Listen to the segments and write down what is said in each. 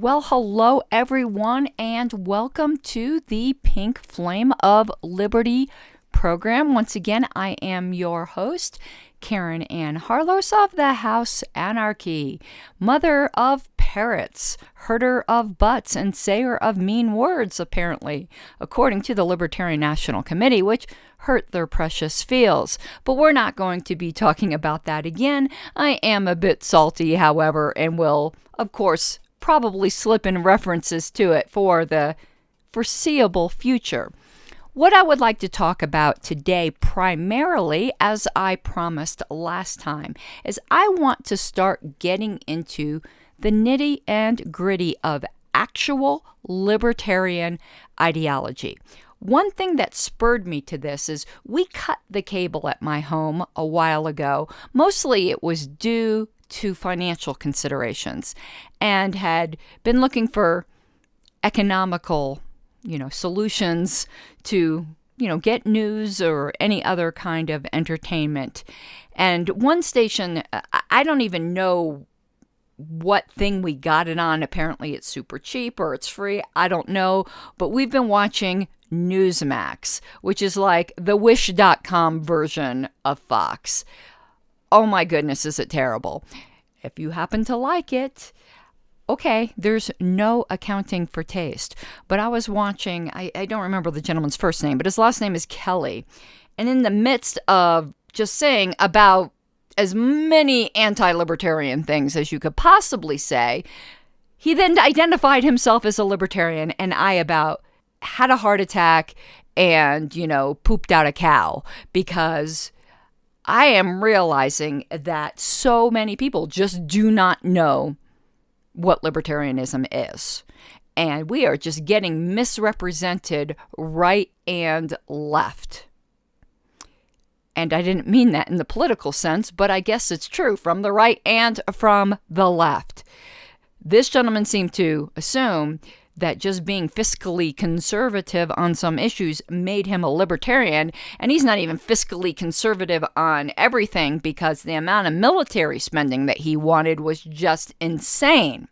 Well, hello everyone, and welcome to the Pink Flame of Liberty program. Once again, I am your host, Karen Ann Harlos of the House Anarchy, mother of parrots, herder of butts, and sayer of mean words, apparently, according to the Libertarian National Committee, which hurt their precious feels. But we're not going to be talking about that again. I am a bit salty, however, and will, of course, probably slip in references to it for the foreseeable future. What I would like to talk about today primarily, as I promised last time, is I want to start getting into the nitty and gritty of actual libertarian ideology. One thing that spurred me to this is we cut the cable at my home a while ago. Mostly it was due to financial considerations and had been looking for economical, solutions to, get news or any other kind of entertainment. And one station, I don't even know what thing we got it on. Apparently it's super cheap or it's free. I don't know. But we've been watching Newsmax, which is like the Wish.com version of Fox. Oh my goodness, is it terrible? If you happen to like it, okay, there's no accounting for taste. But I was watching, I don't remember the gentleman's first name, but his last name is Kelly. And in the midst of just saying about as many anti-libertarian things as you could possibly say, he then identified himself as a libertarian, and I about had a heart attack and, pooped out a cow, because I am realizing that so many people just do not know what libertarianism is. And we are just getting misrepresented right and left. And I didn't mean that in the political sense, but I guess it's true from the right and from the left. This gentleman seemed to assume that just being fiscally conservative on some issues made him a libertarian, and he's not even fiscally conservative on everything because the amount of military spending that he wanted was just insane.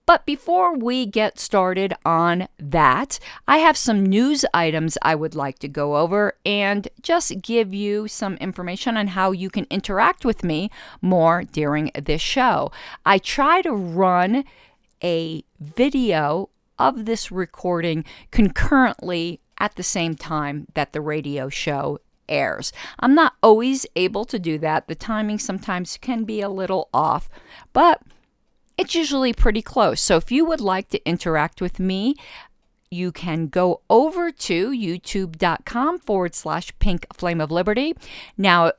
But before we get started on that, I have some news items I would like to go over and just give you some information on how you can interact with me more during this show. I try to run a video of this recording concurrently at the same time that the radio show airs. I'm not always able to do that. The timing sometimes can be a little off, but it's usually pretty close. So if you would like to interact with me, you can go over to youtube.com/Pink Flame of Liberty. Now,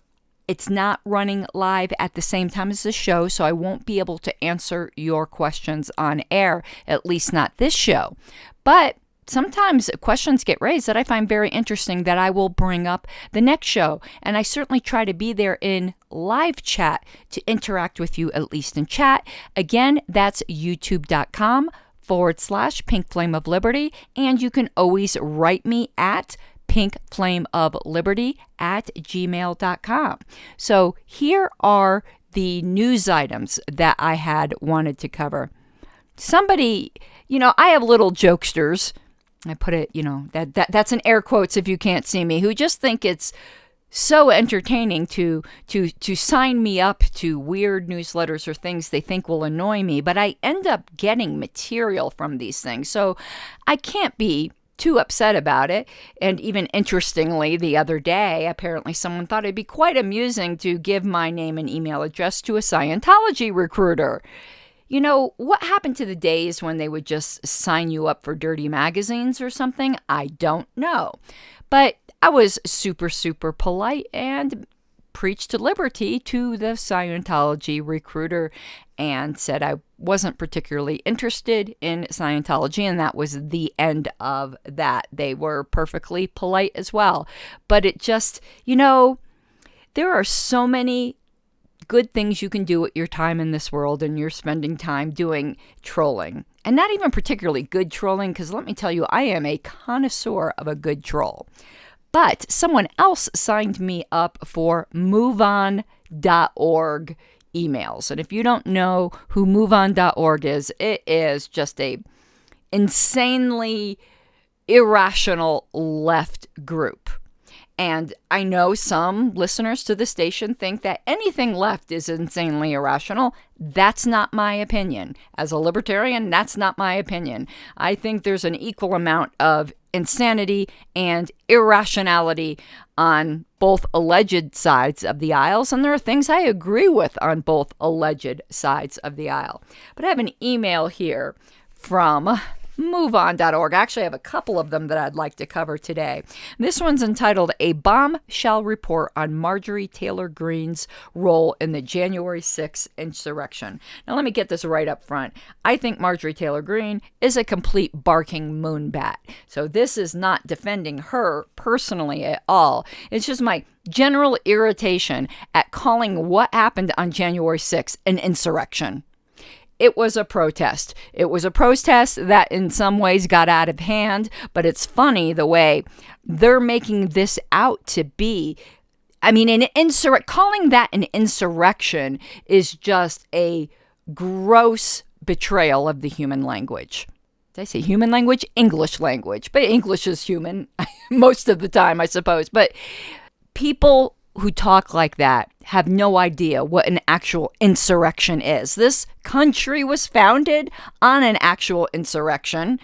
it's not running live at the same time as the show, so I won't be able to answer your questions on air, at least not this show. But sometimes questions get raised that I find very interesting that I will bring up the next show. And I certainly try to be there in live chat to interact with you, at least in chat. Again, that's youtube.com/Pink Flame of Liberty. And you can always write me at pinkflameofliberty@gmail.com. So here are the news items that I had wanted to cover. Somebody, I have little jokesters. I put it, that's in air quotes if you can't see me, who just think it's so entertaining to sign me up to weird newsletters or things they think will annoy me, but I end up getting material from these things. So I can't be too upset about it. And even interestingly, the other day, apparently someone thought it'd be quite amusing to give my name and email address to a Scientology recruiter. What happened to the days when they would just sign you up for dirty magazines or something? I don't know. But I was super, super polite and preached liberty to the Scientology recruiter and said I wasn't particularly interested in Scientology, and that was the end of that. They were perfectly polite as well. But it just, there are so many good things you can do with your time in this world, and you're spending time doing trolling. And not even particularly good trolling, because let me tell you, I am a connoisseur of a good troll. But someone else signed me up for MoveOn.org emails. And if you don't know who MoveOn.org is, it is just a insanely irrational left group. And I know some listeners to the station think that anything left is insanely irrational. That's not my opinion. As a libertarian, that's not my opinion. I think there's an equal amount of insanity and irrationality on both alleged sides of the aisles, and there are things I agree with on both alleged sides of the aisle. But I have an email here from MoveOn.org. Actually, I have a couple of them that I'd like to cover today. This one's entitled A Bombshell Report on Marjorie Taylor Greene's Role in the January 6th Insurrection. Now, let me get this right up front. I think Marjorie Taylor Greene is a complete barking moonbat. So this is not defending her personally at all. It's just my general irritation at calling what happened on January 6th an insurrection. It was a protest. It was a protest that in some ways got out of hand, but it's funny the way they're making this out to be. I mean, calling that an insurrection is just a gross betrayal of the human language. Did I say human language? English language. But English is human most of the time, I suppose. But people who talk like that have no idea what an actual insurrection is. This country was founded on an actual insurrection.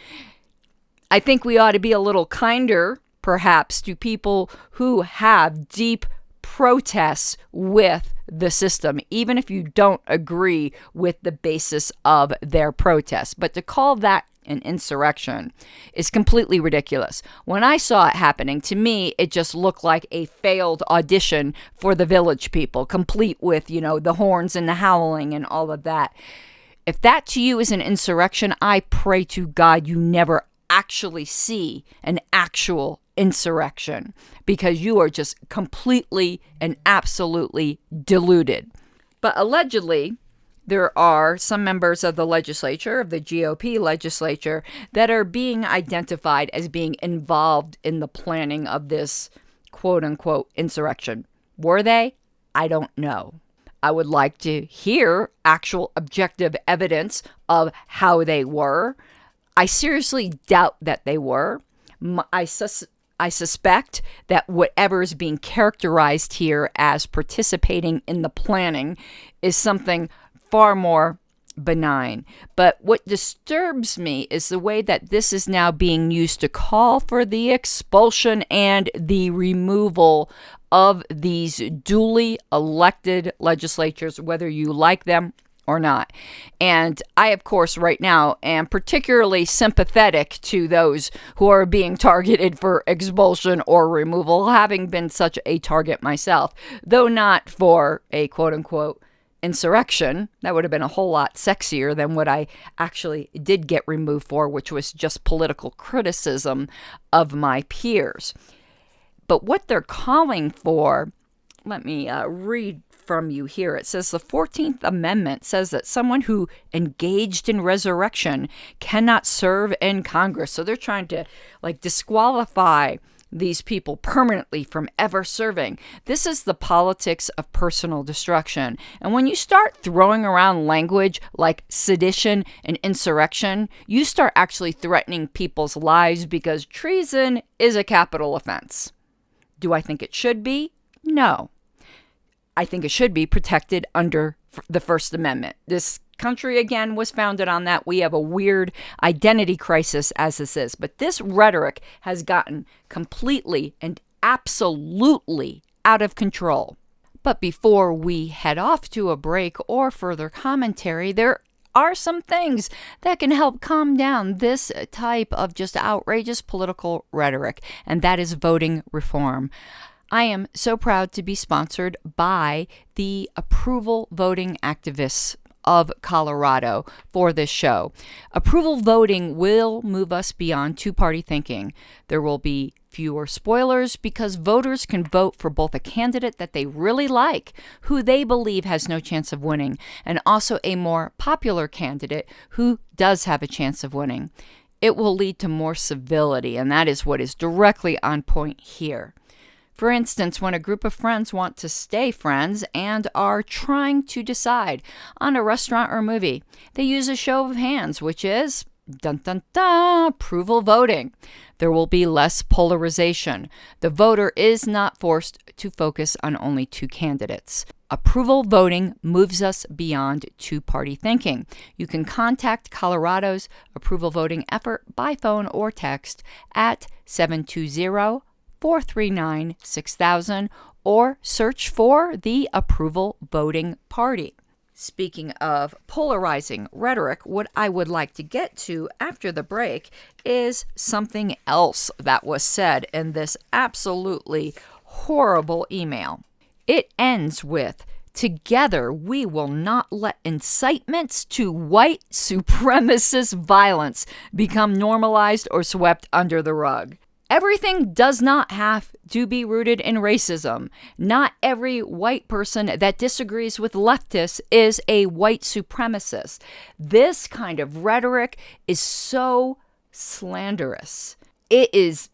I think we ought to be a little kinder, perhaps, to people who have deep protests with the system, even if you don't agree with the basis of their protest. But to call that an insurrection is completely ridiculous. When I saw it happening, to me, it just looked like a failed audition for the Village People, complete with, the horns and the howling and all of that. If that to you is an insurrection, I pray to God you never actually see an actual insurrection, because you are just completely and absolutely deluded. But allegedly, there are some members of the legislature, of the GOP legislature, that are being identified as being involved in the planning of this quote-unquote insurrection. Were they? I don't know. I would like to hear actual objective evidence of how they were. I seriously doubt that they were. I suspect that whatever is being characterized here as participating in the planning is something far more benign. But what disturbs me is the way that this is now being used to call for the expulsion and the removal of these duly elected legislatures, whether you like them or not. And I, of course, right now am particularly sympathetic to those who are being targeted for expulsion or removal, having been such a target myself, though not for a quote-unquote insurrection. That would have been a whole lot sexier than what I actually did get removed for, which was just political criticism of my peers. But what they're calling for, let me read from you here. It says the 14th Amendment says that someone who engaged in resurrection cannot serve in Congress. So they're trying to disqualify these people permanently from ever serving. This is the politics of personal destruction. And when you start throwing around language like sedition and insurrection, you start actually threatening people's lives, because treason is a capital offense. Do I think it should be? No. I think it should be protected under the First Amendment. This country, again, was founded on that. We have a weird identity crisis as this is. But this rhetoric has gotten completely and absolutely out of control. But before we head off to a break or further commentary, there are some things that can help calm down this type of just outrageous political rhetoric, and that is voting reform. I am so proud to be sponsored by the approval voting activists of Colorado for this show. Approval voting will move us beyond two-party thinking. There will be fewer spoilers because voters can vote for both a candidate that they really like, who they believe has no chance of winning, and also a more popular candidate who does have a chance of winning. It will lead to more civility, and that is what is directly on point here. For instance, when a group of friends want to stay friends and are trying to decide on a restaurant or movie, they use a show of hands, which is, dun dun dun, approval voting. There will be less polarization. The voter is not forced to focus on only two candidates. Approval voting moves us beyond two-party thinking. You can contact Colorado's approval voting effort by phone or text at 720-439-6000 or search for the Approval Voting Party. Speaking of polarizing rhetoric, what I would like to get to after the break is something else that was said in this absolutely horrible email. It ends with, "Together we will not let incitements to white supremacist violence become normalized or swept under the rug." Everything does not have to be rooted in racism. Not every white person that disagrees with leftists is a white supremacist. This kind of rhetoric is so slanderous. It is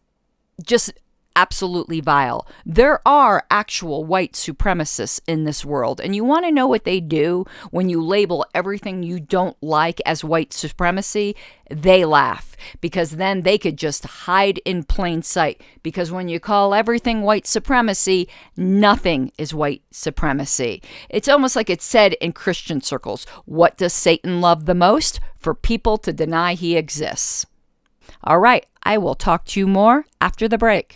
just absolutely vile. There are actual white supremacists in this world, and you want to know what they do when you label everything you don't like as white supremacy? They laugh, because then they could just hide in plain sight, because when you call everything white supremacy, nothing is white supremacy. It's almost like it's said in Christian circles, what does Satan love the most? For people to deny he exists. All right, I will talk to you more after the break.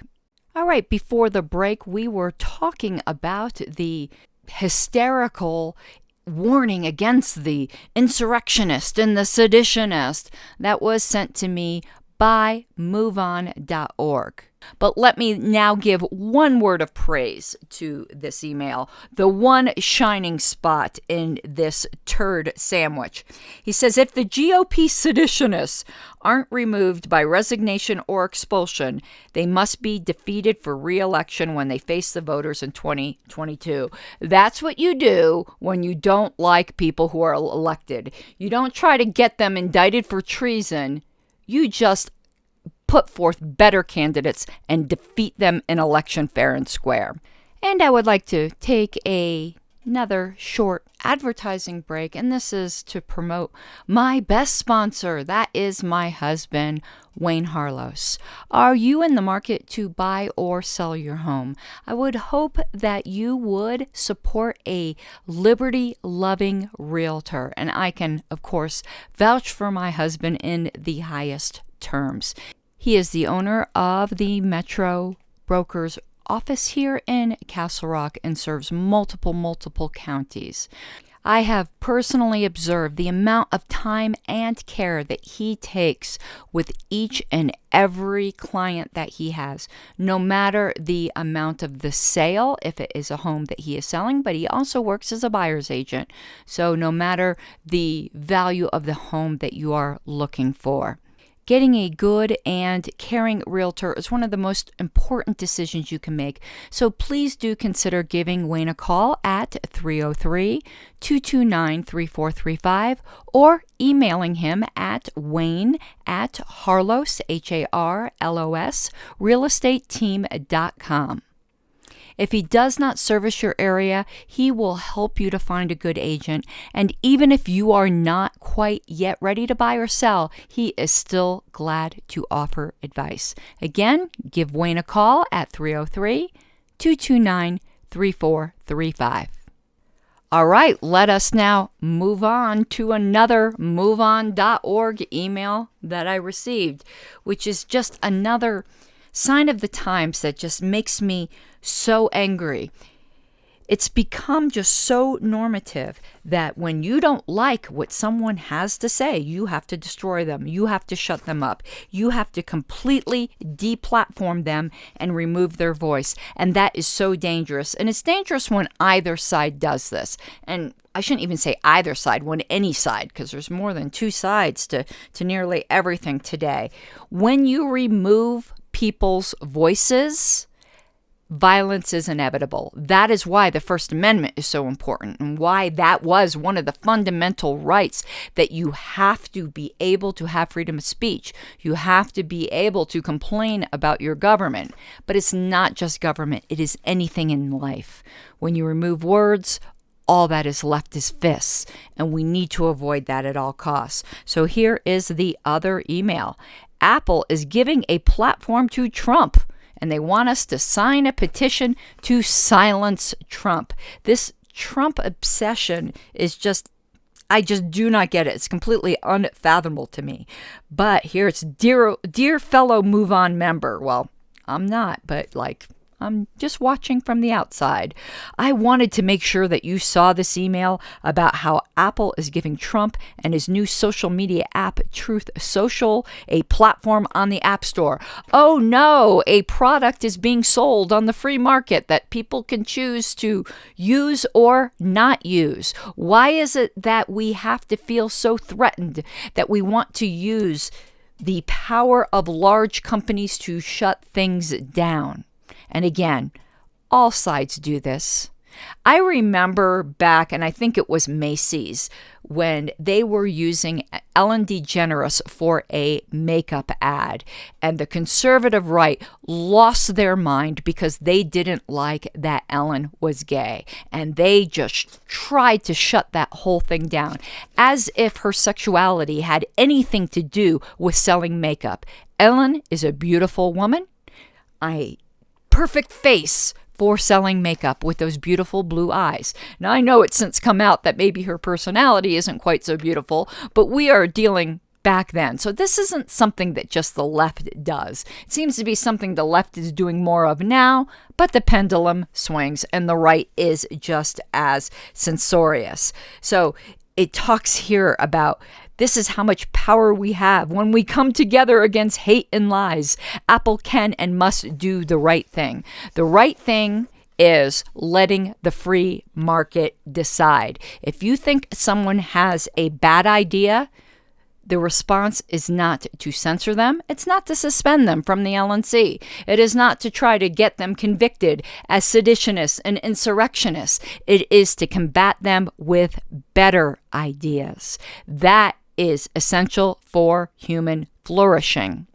All right, before the break, we were talking about the hysterical warning against the insurrectionist and the seditionist that was sent to me by moveon.org. But let me now give one word of praise to this email, the one shining spot in this turd sandwich. He says, if the GOP seditionists aren't removed by resignation or expulsion, they must be defeated for re-election when they face the voters in 2022. That's what you do when you don't like people who are elected. You don't try to get them indicted for treason. You just put forth better candidates and defeat them in election fair and square. And I would like to take another short advertising break, and this is to promote my best sponsor. That is my husband, Wayne Harlos. Are you in the market to buy or sell your home? I would hope that you would support a liberty-loving realtor, and I can, of course, vouch for my husband in the highest terms. He is the owner of the Metro Brokers office here in Castle Rock and serves multiple counties. I have personally observed the amount of time and care that he takes with each and every client that he has, no matter the amount of the sale, if it is a home that he is selling, but he also works as a buyer's agent. So no matter the value of the home that you are looking for. Getting a good and caring realtor is one of the most important decisions you can make. So please do consider giving Wayne a call at 303-229-3435 or emailing him at wayne@harlos, Harlos, realestateteam.com. If he does not service your area, he will help you to find a good agent. And even if you are not quite yet ready to buy or sell, he is still glad to offer advice. Again, give Wayne a call at 303-229-3435. All right, let us now move on to another moveon.org email that I received, which is just another sign of the times that just makes me so angry. It's become just so normative that when you don't like what someone has to say, you have to destroy them. You have to shut them up. You have to completely deplatform them and remove their voice. And that is so dangerous. And it's dangerous when either side does this. And I shouldn't even say either side, when any side, because there's more than two sides to nearly everything today. When you remove people's voices, violence is inevitable. That is why the First Amendment is so important, and why that was one of the fundamental rights, that you have to be able to have freedom of speech. You have to be able to complain about your government. But it's not just government. It is anything in life. When you remove words, all that is left is fists, and we need to avoid that at all costs. So here is the other email. Apple is giving a platform to Trump, and they want us to sign a petition to silence Trump. This Trump obsession is I just do not get it. It's completely unfathomable to me. But here it's dear fellow Move On member. Well, I'm not, but I'm just watching from the outside. I wanted to make sure that you saw this email about how Apple is giving Trump and his new social media app, Truth Social, a platform on the App Store. Oh no, a product is being sold on the free market that people can choose to use or not use. Why is it that we have to feel so threatened that we want to use the power of large companies to shut things down? And again, all sides do this. I remember back, and I think it was Macy's, when they were using Ellen DeGeneres for a makeup ad, and the conservative right lost their mind because they didn't like that Ellen was gay, and they just tried to shut that whole thing down, as if her sexuality had anything to do with selling makeup. Ellen is a beautiful woman. Perfect face for selling makeup with those beautiful blue eyes. Now, I know it's since come out that maybe her personality isn't quite so beautiful, but we are dealing back then. So this isn't something that just the left does. It seems to be something the left is doing more of now, but the pendulum swings and the right is just as censorious. So it talks here about this is how much power we have when we come together against hate and lies. Apple can and must do the right thing. The right thing is letting the free market decide. If you think someone has a bad idea, the response is not to censor them. It's not to suspend them from the LNC. It is not to try to get them convicted as seditionists and insurrectionists. It is to combat them with better ideas. That is essential for human flourishing.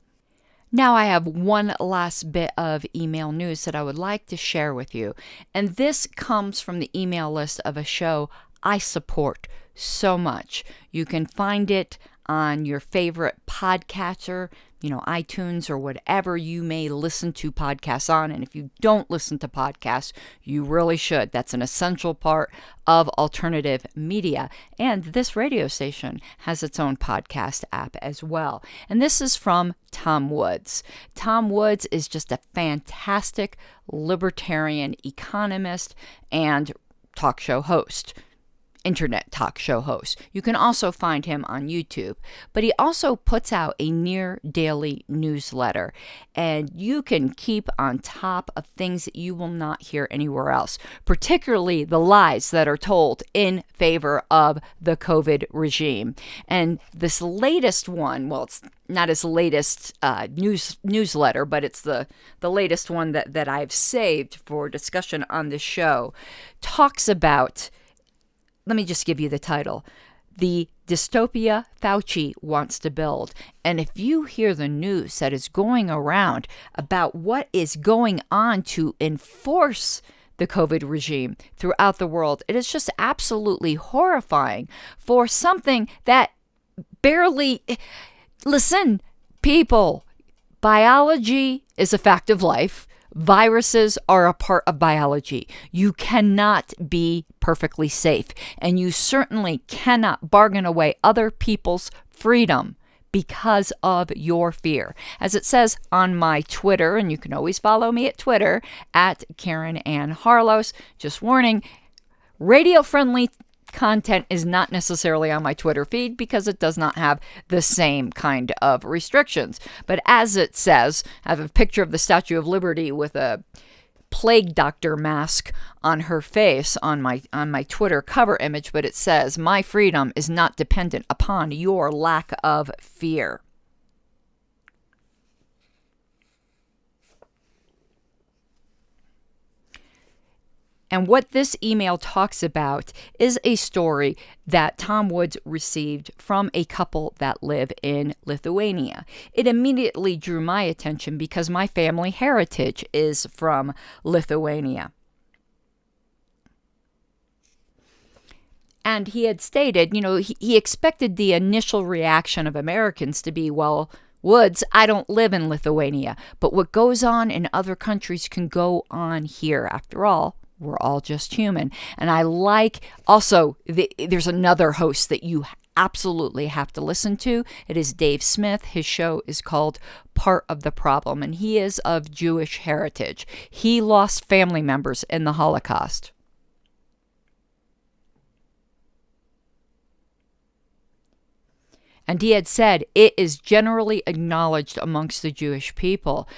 Now I have one last bit of email news that I would like to share with you. And this comes from the email list of a show I support so much. You can find it on your favorite podcatcher, iTunes or whatever you may listen to podcasts on. And if you don't listen to podcasts, you really should. That's an essential part of alternative media. And this radio station has its own podcast app as well. And this is from Tom Woods. Tom Woods is just a fantastic libertarian economist and talk show host. Internet talk show host. You can also find him on YouTube, but he also puts out a near daily newsletter, and you can keep on top of things that you will not hear anywhere else, particularly the lies that are told in favor of the COVID regime. And this latest one, well, it's not his latest newsletter, but it's the latest one that I've saved for discussion on this show, talks about, let me just give you the title, The Dystopia Fauci Wants to Build. And if you hear the news that is going around about what is going on to enforce the COVID regime throughout the world, it is just absolutely horrifying for something that barely... Listen, people, biology is a fact of life. Viruses are a part of biology. You cannot be perfectly safe, and you certainly cannot bargain away other people's freedom because of your fear. As it says on my Twitter, and you can always follow me at Twitter, at Karen Ann Harlos. Just warning, radio-friendly content is not necessarily on my Twitter feed because it does not have the same kind of restrictions. But as it says, I have a picture of the Statue of Liberty with a plague doctor mask on her face on my Twitter cover image, but it says, "My freedom is not dependent upon your lack of fear." And what this email talks about is a story that Tom Woods received from a couple that live in Lithuania. It immediately drew my attention because my family heritage is from Lithuania. And he had stated, he expected the initial reaction of Americans to be, well, Woods, I don't live in Lithuania, but what goes on in other countries can go on here. After all, we're all just human. And I like also, there's another host that you absolutely have to listen to. It is Dave Smith. His show is called Part of the Problem, and he is of Jewish heritage. He lost family members in the Holocaust. And he had said, it is generally acknowledged amongst the Jewish people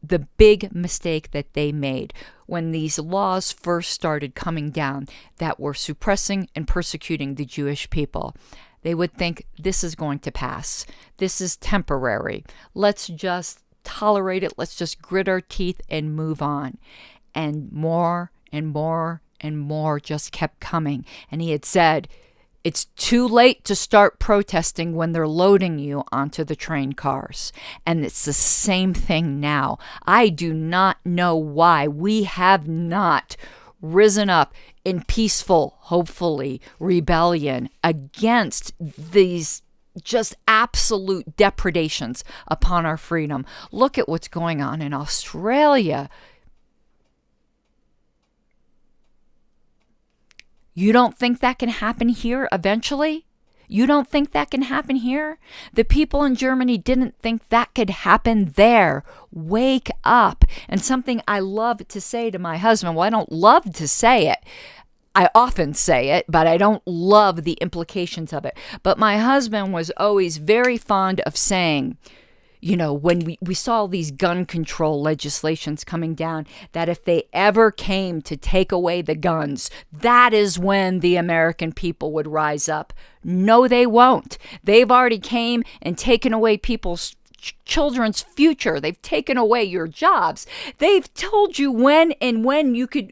the big mistake that they made when these laws first started coming down that were suppressing and persecuting the Jewish people. They would think, this is going to pass. This is temporary. Let's just tolerate it. Let's just grit our teeth and move on. And more and more and more just kept coming. And he had said, it's too late to start protesting when they're loading you onto the train cars. And it's the same thing now. I do not know why we have not risen up in peaceful, hopefully, rebellion against these just absolute depredations upon our freedom. Look at what's going on in Australia. You don't think that can happen here eventually? You don't think that can happen here? The people in Germany didn't think that could happen there. Wake up. And something I love to say to my husband, well, I don't love to say it. I often say it, but I don't love the implications of it. But my husband was always very fond of saying, when we saw these gun control legislations coming down, that if they ever came to take away the guns, that is when the American people would rise up. No, they won't. They've already came and taken away people's children's future. They've taken away your jobs. They've told you when you could...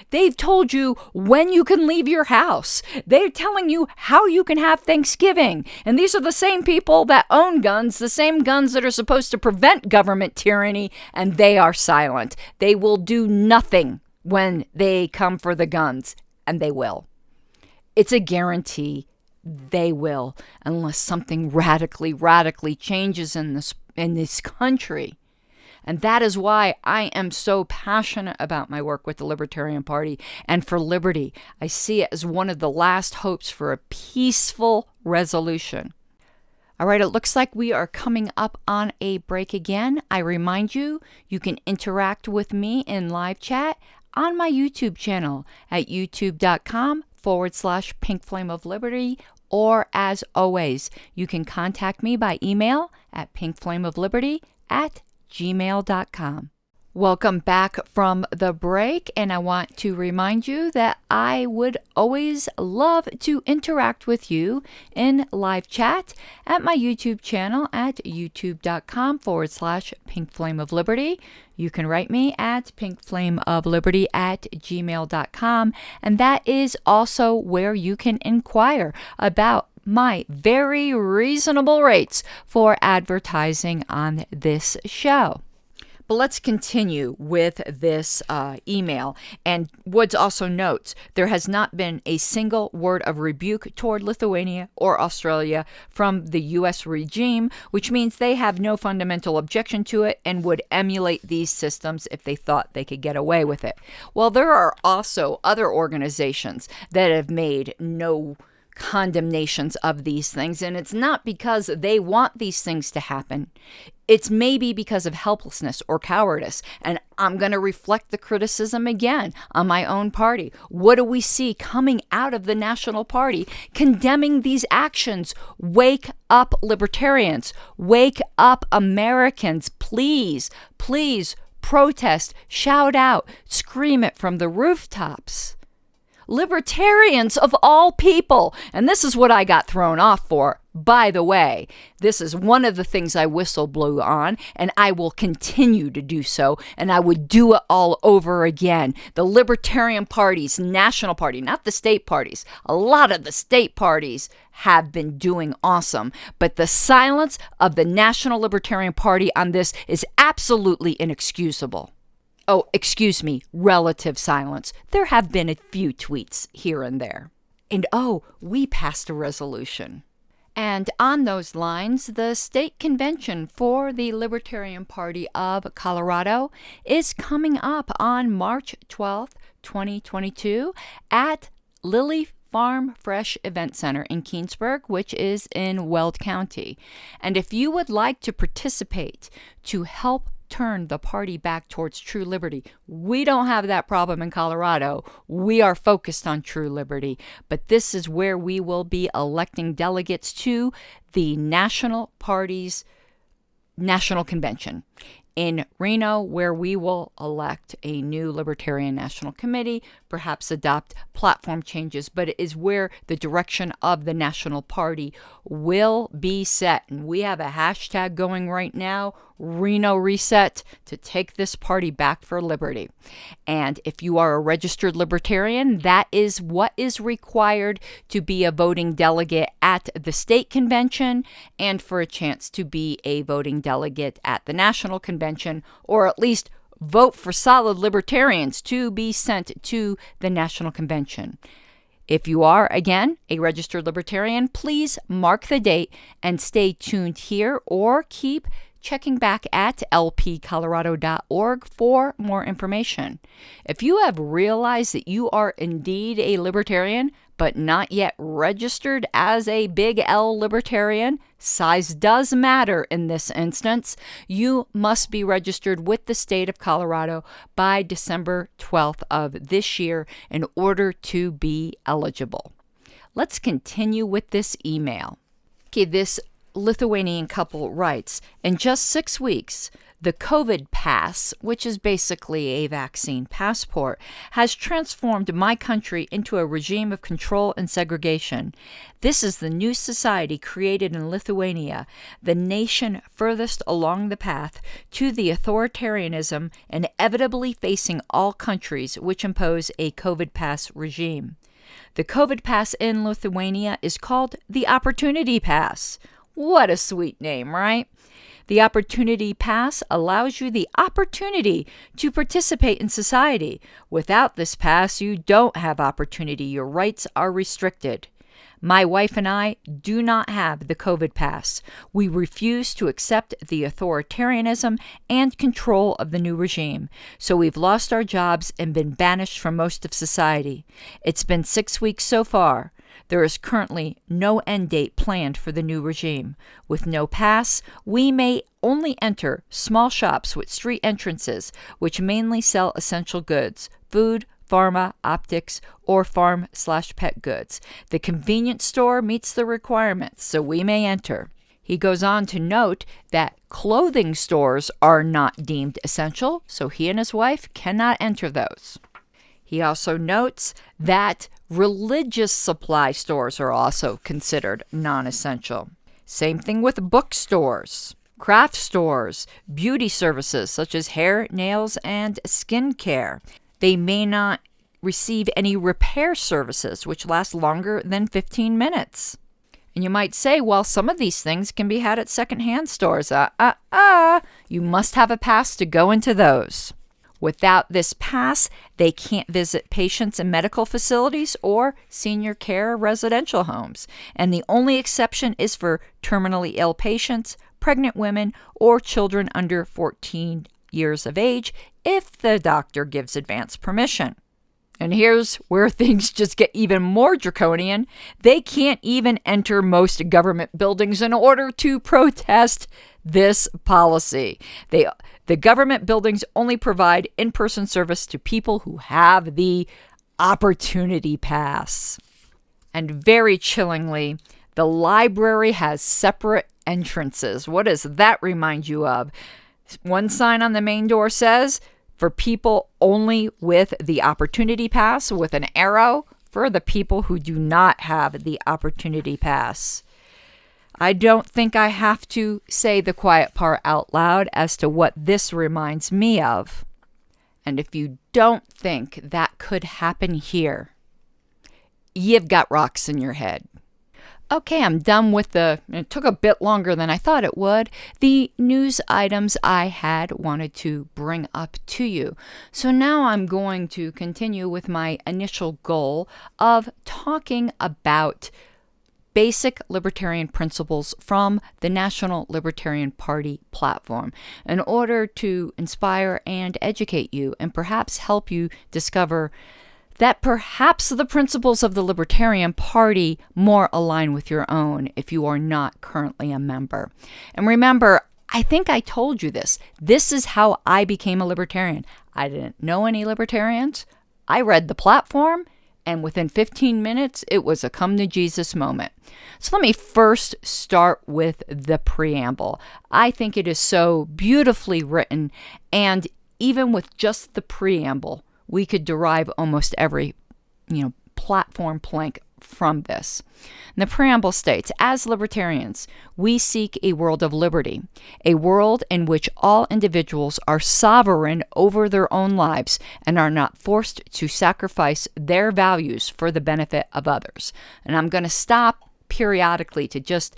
They've told you when you can leave your house. They're telling you how you can have Thanksgiving. And these are the same people that own guns, the same guns that are supposed to prevent government tyranny, and they are silent. They will do nothing when they come for the guns, and they will. It's a guarantee. They will, unless something radically changes in this country. And that is why I am so passionate about my work with the Libertarian Party and for liberty. I see it as one of the last hopes for a peaceful resolution. All right, it looks like we are coming up on a break again. I remind you, you can interact with me in live chat on my YouTube channel at youtube.com/Pink Flame of Liberty. Or as always, you can contact me by email at pinkflameofliberty@gmail.com. Welcome back from the break, and I want to remind you that I would always love to interact with you in live chat at my YouTube channel at youtube.com/Pink Flame of Liberty. You can write me at pinkflameofliberty@gmail.com, and that is also where you can inquire about my very reasonable rates for advertising on this show. But let's continue with this email. And Woods also notes, there has not been a single word of rebuke toward Lithuania or Australia from the U.S. regime, which means they have no fundamental objection to it and would emulate these systems if they thought they could get away with it. Well, there are also other organizations that have made no condemnations of these things, and it's not because they want these things to happen. It's maybe because of helplessness or cowardice. And I'm going to reflect the criticism again on my own party. What do we see coming out of the National Party condemning these actions? Wake up, libertarians. Wake up, Americans. Please, please protest, shout out, scream it from the rooftops. Libertarians of all people. And this is what I got thrown off for. By the way, this is one of the things I whistle blew on, and I will continue to do so, and I would do it all over again. The Libertarian Party's national party, not the state parties. A lot of the state parties have been doing awesome, but the silence of the National Libertarian Party on this is absolutely inexcusable. Oh, excuse me, relative silence. There have been a few tweets here and there. And we passed a resolution. And on those lines, the state convention for the Libertarian Party of Colorado is coming up on March 12th, 2022 at Lily Farm Fresh Event Center in Keensburg, which is in Weld County. And if you would like to participate to help turn the party back towards true liberty. We don't have that problem in Colorado. We are focused on true liberty. But this is where we will be electing delegates to the national party's national convention in Reno, where we will elect a new Libertarian National Committee, perhaps adopt platform changes, but it is where the direction of the national party will be set. And we have a hashtag going right now, Reno Reset, to take this party back for liberty. And if you are a registered libertarian, that is what is required to be a voting delegate at the state convention and for a chance to be a voting delegate at the national convention, or at least vote for solid libertarians to be sent to the national convention. If you are, again, a registered libertarian, please mark the date and stay tuned here or keep checking back at lpcolorado.org for more information. If you have realized that you are indeed a libertarian, but not yet registered as a big L libertarian, size does matter in this instance, you must be registered with the state of Colorado by December 12th of this year in order to be eligible. Let's continue with this email. Okay, this Lithuanian couple writes, in just 6 weeks, the COVID pass, which is basically a vaccine passport, has transformed my country into a regime of control and segregation. This is the new society created in Lithuania, the nation furthest along the path to the authoritarianism inevitably facing all countries which impose a COVID pass regime. The COVID pass in Lithuania is called the Opportunity Pass. What a sweet name, right? The Opportunity Pass allows you the opportunity to participate in society. Without this pass, you don't have opportunity. Your rights are restricted. My wife and I do not have the COVID pass. We refuse to accept the authoritarianism and control of the new regime. So we've lost our jobs and been banished from most of society. It's been 6 weeks so far. There is currently no end date planned for the new regime. With no pass, we may only enter small shops with street entrances, which mainly sell essential goods, food, pharma, optics, or farm/pet goods. The convenience store meets the requirements, so we may enter. He goes on to note that clothing stores are not deemed essential, so he and his wife cannot enter those. He also notes that religious supply stores are also considered non-essential. Same thing with bookstores, craft stores, beauty services such as hair, nails, and skincare. They may not receive any repair services, which last longer than 15 minutes. And you might say, well, some of these things can be had at secondhand stores. You must have a pass to go into those. Without this pass, they can't visit patients in medical facilities or senior care residential homes. And the only exception is for terminally ill patients, pregnant women, or children under 14 years of age if the doctor gives advance permission. And here's where things just get even more draconian. They can't even enter most government buildings in order to protest this policy. The government buildings only provide in-person service to people who have the Opportunity Pass. And very chillingly, the library has separate entrances. What does that remind you of? One sign on the main door says, for people only with the Opportunity Pass with an arrow. for the people who do not have the opportunity pass. I don't think I have to say the quiet part out loud as to what this reminds me of. And if you don't think that could happen here, you've got rocks in your head. Okay, I'm done with it took a bit longer than I thought it would, the news items I had wanted to bring up to you. So now I'm going to continue with my initial goal of talking about basic libertarian principles from the National Libertarian Party platform in order to inspire and educate you and perhaps help you discover that perhaps the principles of the Libertarian Party more align with your own if you are not currently a member. And remember, I think I told you this. This is how I became a libertarian. I didn't know any libertarians. I read the platform, and within 15 minutes, it was a come to Jesus moment. So let me first start with the preamble. I think it is so beautifully written, and even with just the preamble, we could derive almost every, platform plank from this. And the preamble states, as libertarians, we seek a world of liberty, a world in which all individuals are sovereign over their own lives and are not forced to sacrifice their values for the benefit of others. And I'm going to stop periodically to just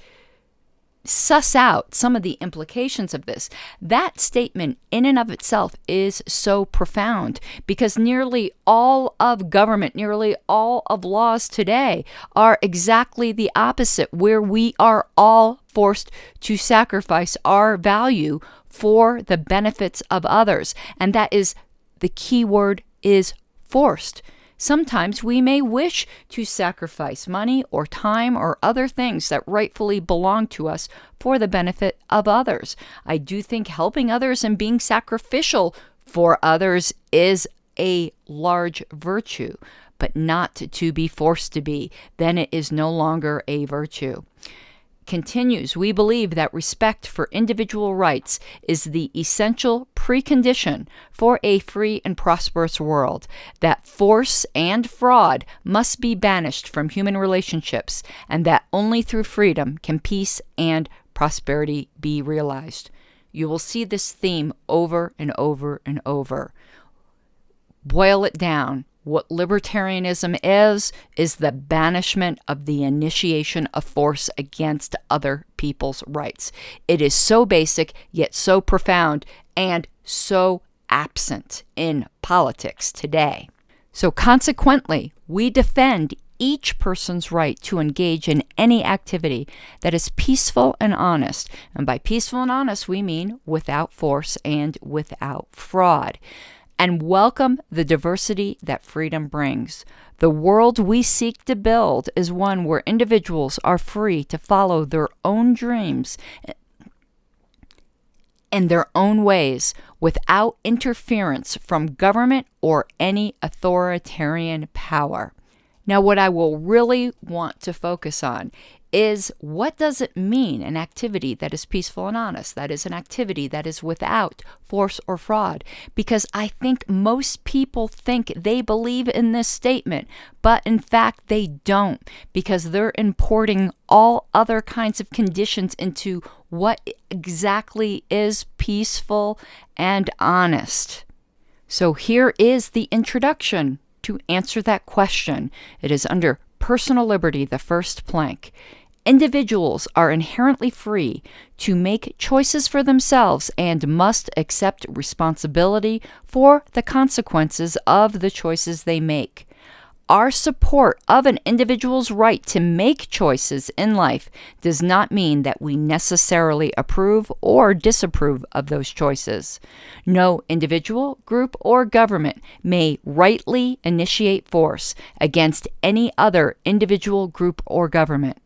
suss out some of the implications of this. That statement in and of itself is so profound because nearly all of government, nearly all of laws today are exactly the opposite, where we are all forced to sacrifice our value for the benefits of others. And that is, the key word is forced. Sometimes we may wish to sacrifice money or time or other things that rightfully belong to us for the benefit of others. I do think helping others and being sacrificial for others is a large virtue, but not to be forced to be. Then it is no longer a virtue. Continues, we believe that respect for individual rights is the essential precondition for a free and prosperous world, that force and fraud must be banished from human relationships, and that only through freedom can peace and prosperity be realized. You will see this theme over and over and over. Boil it down. What libertarianism is the banishment of the initiation of force against other people's rights. It is so basic, yet so profound, and so absent in politics today. So consequently, we defend each person's right to engage in any activity that is peaceful and honest. And by peaceful and honest, we mean without force and without fraud. And welcome the diversity that freedom brings. The world we seek to build is one where individuals are free to follow their own dreams in their own ways without interference from government or any authoritarian power. Now, what I will really want to focus on is, what does it mean, an activity that is peaceful and honest? That is an activity that is without force or fraud. Because I think most people think they believe in this statement, but in fact they don't, because they're importing all other kinds of conditions into what exactly is peaceful and honest. So here is the introduction to answer that question. It is under personal liberty, the first plank. Individuals are inherently free to make choices for themselves and must accept responsibility for the consequences of the choices they make. Our support of an individual's right to make choices in life does not mean that we necessarily approve or disapprove of those choices. No individual, group, or government may rightly initiate force against any other individual, group, or government.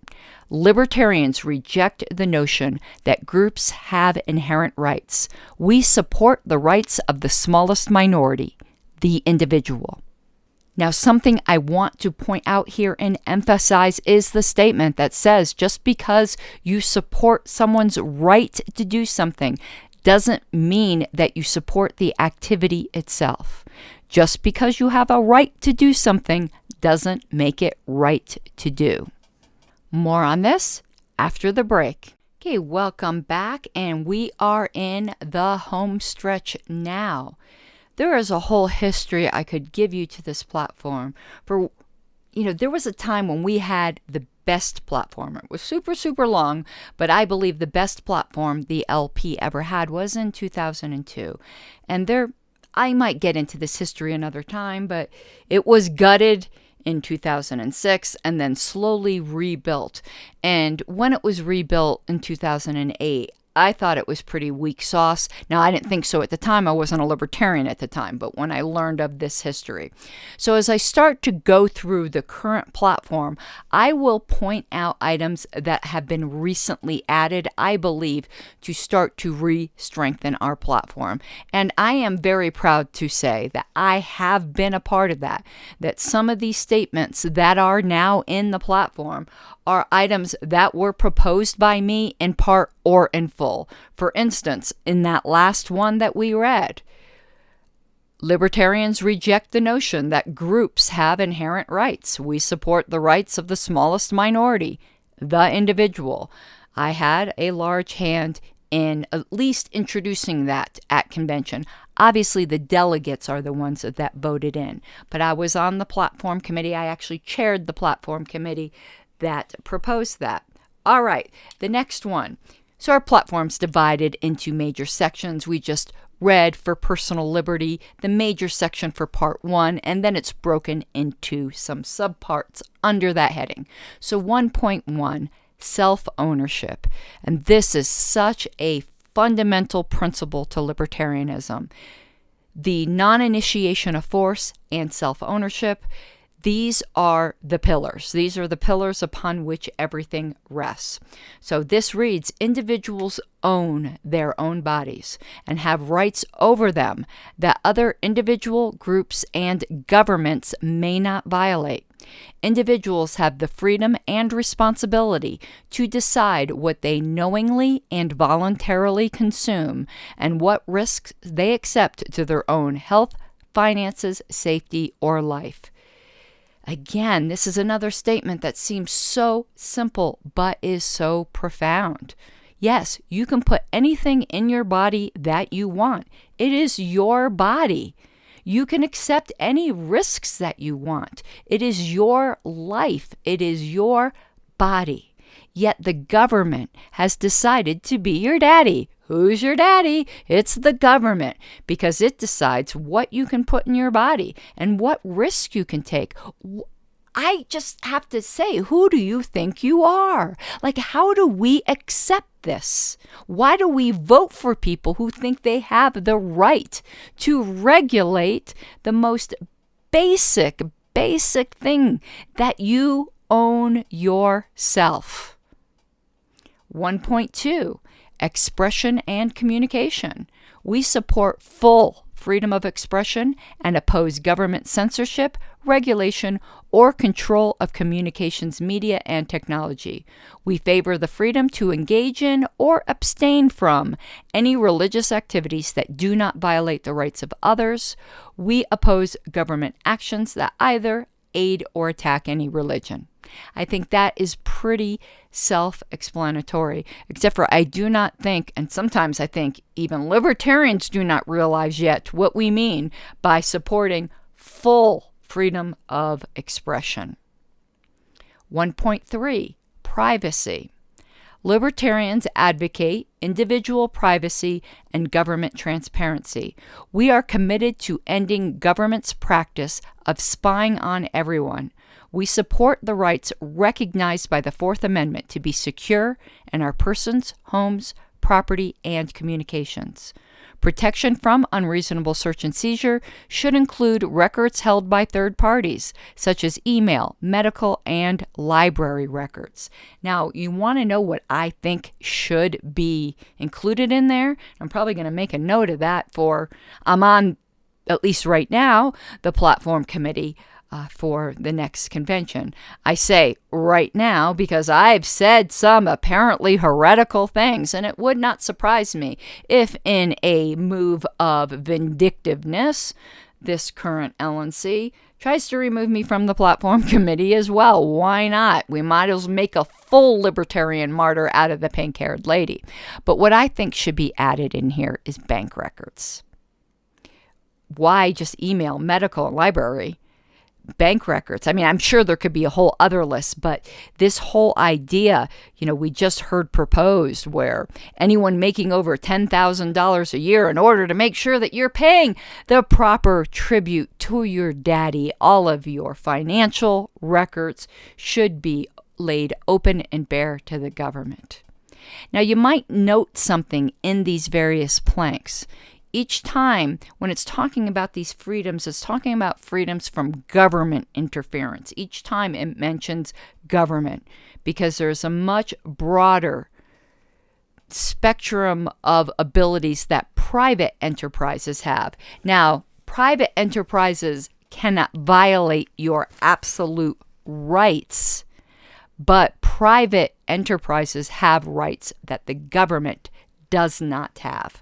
Libertarians reject the notion that groups have inherent rights. We support the rights of the smallest minority, the individual. Now, something I want to point out here and emphasize is the statement that says just because you support someone's right to do something doesn't mean that you support the activity itself. Just because you have a right to do something doesn't make it right to do. More on this after the break. Okay, welcome back, and we are in the home stretch now. There is a whole history I could give you to this platform. There was a time when we had the best platform. It was super, super long, but I believe the best platform the LP ever had was in 2002. And I might get into this history another time, but it was gutted in 2006 and then slowly rebuilt. And when it was rebuilt in 2008, I thought it was pretty weak sauce. Now, I didn't think so at the time. I wasn't a libertarian at the time, but when I learned of this history. So as I start to go through the current platform, I will point out items that have been recently added, I believe, to start to re-strengthen our platform. And I am very proud to say that I have been a part of that some of these statements that are now in the platform are items that were proposed by me in part or in full. For instance, in that last one that we read, libertarians reject the notion that groups have inherent rights. We support the rights of the smallest minority, the individual. I had a large hand in at least introducing that at convention. Obviously, the delegates are the ones that voted in, but I was on the platform committee. I actually chaired the platform committee that proposed that. All right, the next one. So our platform's divided into major sections. We just read for personal liberty, the major section for part 1, and then it's broken into some subparts under that heading. So 1.1, self-ownership. And this is such a fundamental principle to libertarianism. The non-initiation of force and self-ownership, these are the pillars. These are the pillars upon which everything rests. So this reads, individuals own their own bodies and have rights over them that other individual groups and governments may not violate. Individuals have the freedom and responsibility to decide what they knowingly and voluntarily consume and what risks they accept to their own health, finances, safety, or life. Again, this is another statement that seems so simple, but is so profound. Yes, you can put anything in your body that you want. It is your body. You can accept any risks that you want. It is your life. It is your body. Yet the government has decided to be your daddy. Who's your daddy? It's the government, because it decides what you can put in your body and what risk you can take. I just have to say, who do you think you are? Like, how do we accept this? Why do we vote for people who think they have the right to regulate the most basic thing, that you own yourself? 1.2, expression and communication. We support full freedom of expression and oppose government censorship, regulation, or control of communications media and technology. We favor the freedom to engage in or abstain from any religious activities that do not violate the rights of others. We oppose government actions that either aid or attack any religion. I think that is pretty self-explanatory, except for I do not think, and sometimes I think even libertarians do not realize yet what we mean by supporting full freedom of expression. 1.3, privacy. Libertarians advocate individual privacy and government transparency. We are committed to ending government's practice of spying on everyone. We support the rights recognized by the Fourth Amendment to be secure in our persons, homes, property, and communications. Protection from unreasonable search and seizure should include records held by third parties, such as email, medical, and library records. Now, you want to know what I think should be included in there? I'm probably going to make a note of that I'm on, at least right now, the platform committee for the next convention. I say right now because I've said some apparently heretical things, and it would not surprise me if in a move of vindictiveness, this current LNC tries to remove me from the platform committee as well. Why not? We might as well make a full libertarian martyr out of the pink-haired lady. But what I think should be added in here is bank records. Why just email, medical, library? Bank records. I mean, I'm sure there could be a whole other list, but this whole idea, we just heard proposed where anyone making over $10,000 a year, in order to make sure that you're paying the proper tribute to your daddy, all of your financial records should be laid open and bare to the government. Now, you might note something in these various planks. Each time when it's talking about these freedoms, it's talking about freedoms from government interference. Each time it mentions government because there's a much broader spectrum of abilities that private enterprises have. Now, private enterprises cannot violate your absolute rights, but private enterprises have rights that the government does not have.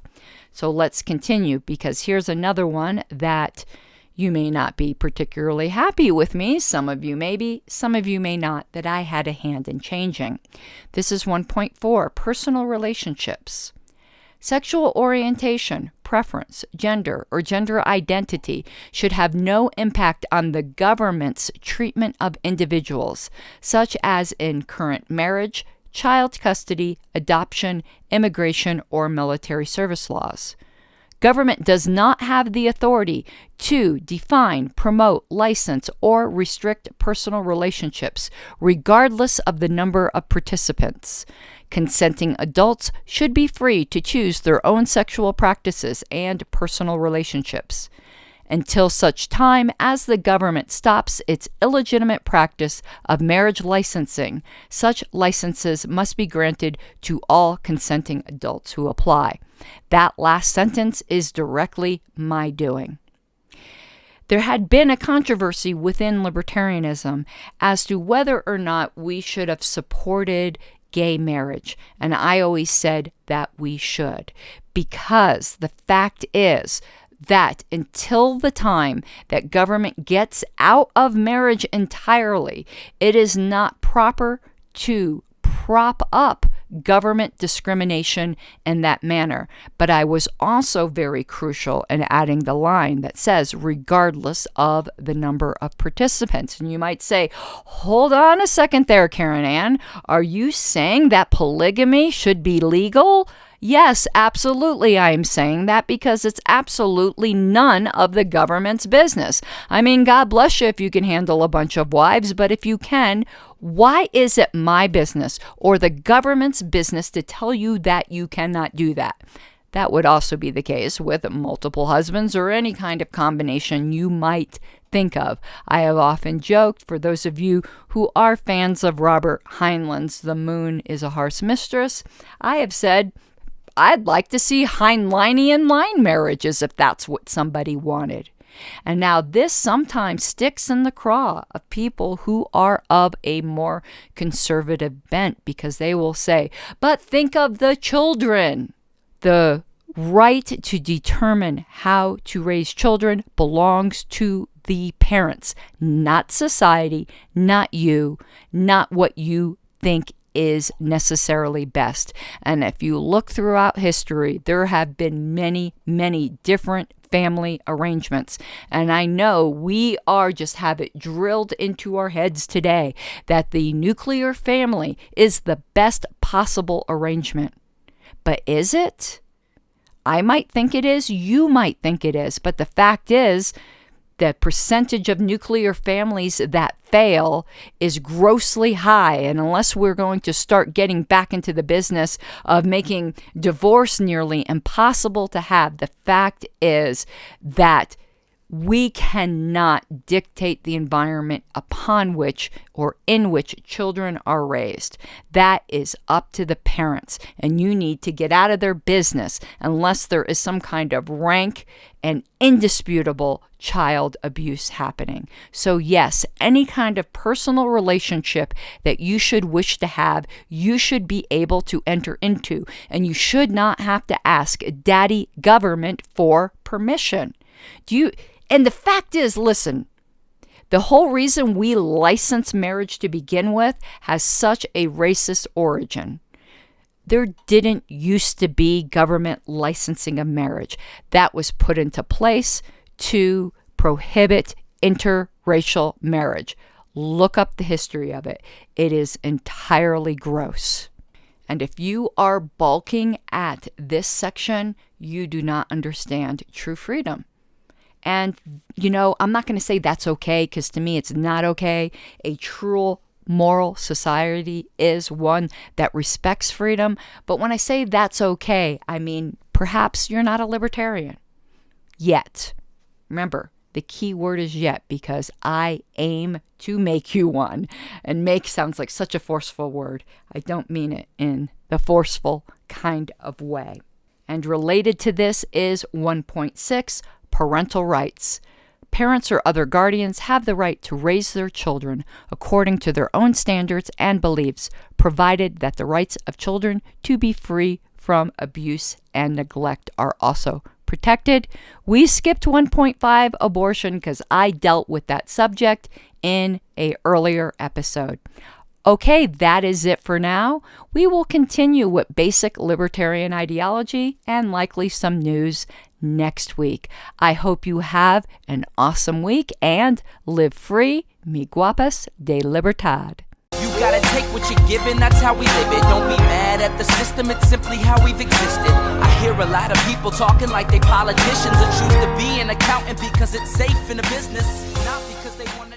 So let's continue, because here's another one that you may not be particularly happy with me. Some of you may be, some of you may not, that I had a hand in changing. This is 1.4, personal relationships. Sexual orientation, preference, gender, or gender identity should have no impact on the government's treatment of individuals, such as in current marriage, child custody, adoption, immigration, or military service laws. Government does not have the authority to define, promote, license, or restrict personal relationships, regardless of the number of participants. Consenting adults should be free to choose their own sexual practices and personal relationships. Until such time as the government stops its illegitimate practice of marriage licensing, such licenses must be granted to all consenting adults who apply. That last sentence is directly my doing. There had been a controversy within libertarianism as to whether or not we should have supported gay marriage, and I always said that we should, because the fact is that until the time that government gets out of marriage entirely, it is not proper to prop up government discrimination in that manner. But I was also very crucial in adding the line that says, regardless of the number of participants. And you might say, hold on a second there, Karen Ann. Are you saying that polygamy should be legal? Yes, absolutely, I am saying that because it's absolutely none of the government's business. I mean, God bless you if you can handle a bunch of wives, but if you can, why is it my business or the government's business to tell you that you cannot do that? That would also be the case with multiple husbands or any kind of combination you might think of. I have often joked, for those of you who are fans of Robert Heinlein's The Moon is a Harsh Mistress, I have said, I'd like to see Heinleinian line marriages if that's what somebody wanted. And now this sometimes sticks in the craw of people who are of a more conservative bent, because they will say, but think of the children. The right to determine how to raise children belongs to the parents, not society, not you, not what you think is necessarily best. And if you look throughout history, there have been many, many different family arrangements. And I know we are just have it drilled into our heads today that the nuclear family is the best possible arrangement. But is it? I might think it is. You might think it is. But the fact is, the percentage of nuclear families that fail is grossly high. And unless we're going to start getting back into the business of making divorce nearly impossible to have, the fact is that We cannot dictate the environment upon which or in which children are raised. That is up to the parents, and you need to get out of their business unless there is some kind of rank and indisputable child abuse happening. So yes, any kind of personal relationship that you should wish to have, you should be able to enter into, and you should not have to ask daddy government for permission. And the fact is, listen, the whole reason we license marriage to begin with has such a racist origin. There didn't used to be government licensing of marriage. That was put into place to prohibit interracial marriage. Look up the history of it. It is entirely gross. And if you are balking at this section, you do not understand true freedom. And, I'm not going to say that's okay, because to me it's not okay. A true moral society is one that respects freedom. But when I say that's okay, I mean perhaps you're not a libertarian yet. Remember, the key word is yet, because I aim to make you one. And make sounds like such a forceful word. I don't mean it in the forceful kind of way. And related to this is 1.6, parental rights. Parents or other guardians have the right to raise their children according to their own standards and beliefs, provided that the rights of children to be free from abuse and neglect are also protected. We skipped 1.5, abortion, because I dealt with that subject in an earlier episode. Okay, that is it for now. We will continue with basic libertarian ideology and likely some news next week. I hope you have an awesome week and live free, mi guapas de libertad. You gotta take what you're given, that's how we live it. Don't be mad at the system, it's simply how we've existed. I hear a lot of people talking like they politicians and choose to be an accountant because it's safe in the business, not because they want to